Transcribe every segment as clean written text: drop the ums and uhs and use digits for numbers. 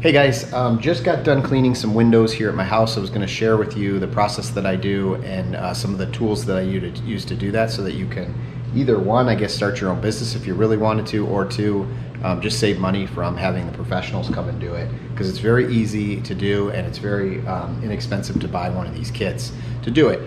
Hey guys, just got done cleaning some windows here at my house. I was going to share with you the process that I do and some of the tools that I use to do that so that you can either one, I guess, start your own business if you really wanted to, or two, just save money from having the professionals come and do it, because it's very easy to do and it's very inexpensive to buy one of these kits to do it.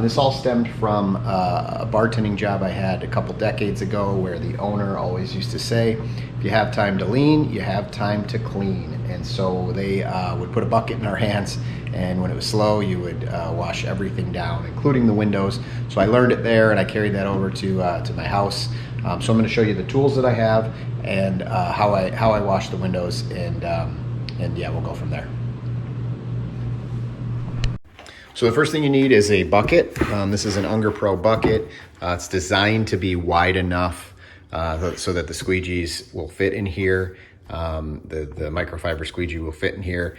This all stemmed from a bartending job I had a couple decades ago where the owner always used to say, if you have time to lean, you have time to clean. And so they would put a bucket in our hands, and when it was slow, you would wash everything down, including the windows. So I learned it there, and I carried that over to my house. So I'm going to show you the tools that I have and how I wash the windows, and yeah, we'll go from there. So the first thing you need is a bucket. This is an Unger Pro bucket. It's designed to be wide enough so that the squeegees will fit in here. The microfiber squeegee will fit in here.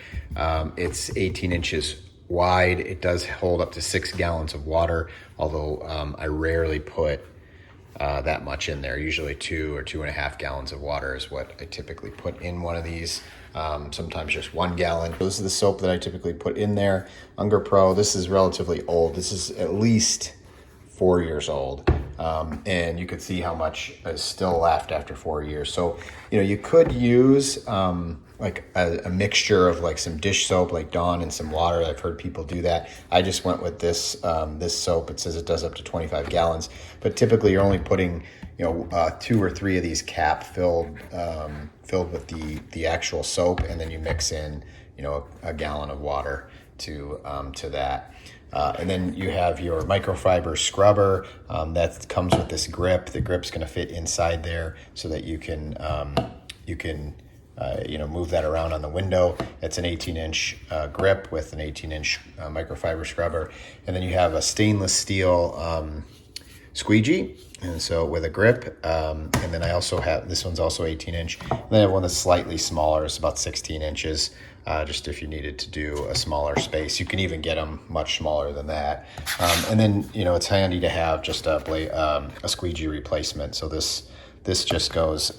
It's 18 inches wide. It does hold up to 6 gallons of water, although I rarely put that much in there. Usually 2 or 2.5 gallons of water is what I typically put in one of these. Sometimes just 1 gallon. This is the soap that I typically put in there. Unger Pro, this is relatively old. This is at least 4 years old. And you could see how much is still left after 4 years. So, you know, you could use like a mixture of like some dish soap like Dawn and some water. I've heard people do that. I just went with this this soap. It says it does up to 25 gallons, but typically you're only putting, you know, 2 or 3 of these filled with the actual soap, and then you mix in, you know, a gallon of water to that. And then you have your microfiber scrubber that comes with this grip. The grip's going to fit inside there so that you can move that around on the window. It's an 18-inch grip with an 18-inch microfiber scrubber. And then you have a stainless steel squeegee, and so with a grip. And then I also have, this one's also 18-inch. And then I have one that's slightly smaller. It's about 16 inches. Just if you needed to do a smaller space. You can even get them much smaller than that. And then, you know, it's handy to have just a squeegee replacement. So this just goes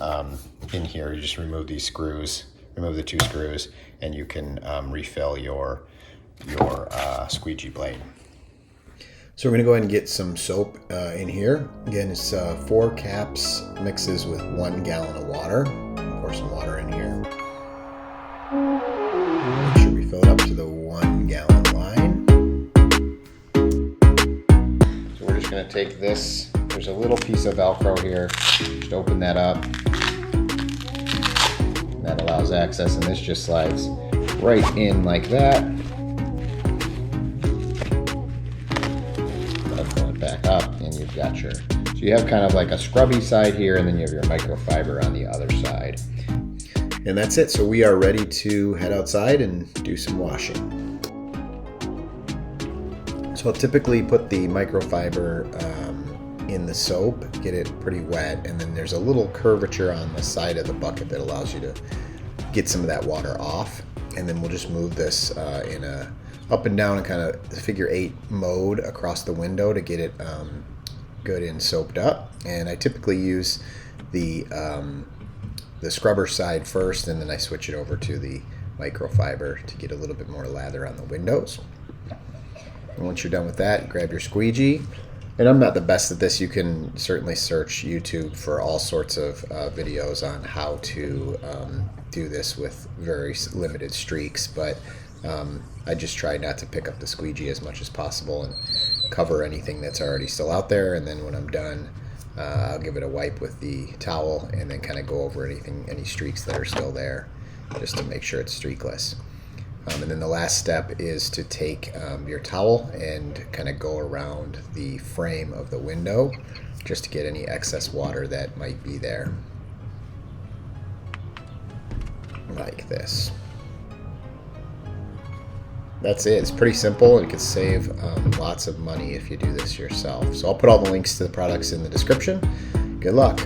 in here. You just remove these screws, remove the 2 screws, and you can refill your squeegee blade. So we're gonna go ahead and get some soap in here. Again, it's 4 caps mixes with 1 gallon of water. Pour some water in here. Make sure we fill it up to the 1 gallon line. So we're just going to take this. There's a little piece of Velcro here. Just open that up. That allows access, and this just slides right in like that. Pull it back up, and you've got your. So you have kind of like a scrubby side here, and then you have your microfiber on the other side. And that's it. So we are ready to head outside and do some washing. So I'll typically put the microfiber in the soap, get it pretty wet, and then there's a little curvature on the side of the bucket that allows you to get some of that water off. And then we'll just move this in a up and down and kind of figure 8 mode across the window to get it good and soaped up. And I typically use the scrubber side first, and then I switch it over to the microfiber to get a little bit more lather on the windows. And once you're done with that, grab your squeegee. And I'm not the best at this. You can certainly search YouTube for all sorts of videos on how to do this with very limited streaks, but I just try not to pick up the squeegee as much as possible and cover anything that's already still out there. And then when I'm done, I'll give it a wipe with the towel and then kind of go over any streaks that are still there, just to make sure it's streakless. And then the last step is to take your towel and kind of go around the frame of the window just to get any excess water that might be there, like this. That's it. It's pretty simple, and you can save lots of money if you do this yourself. So I'll put all the links to the products in the description. Good luck.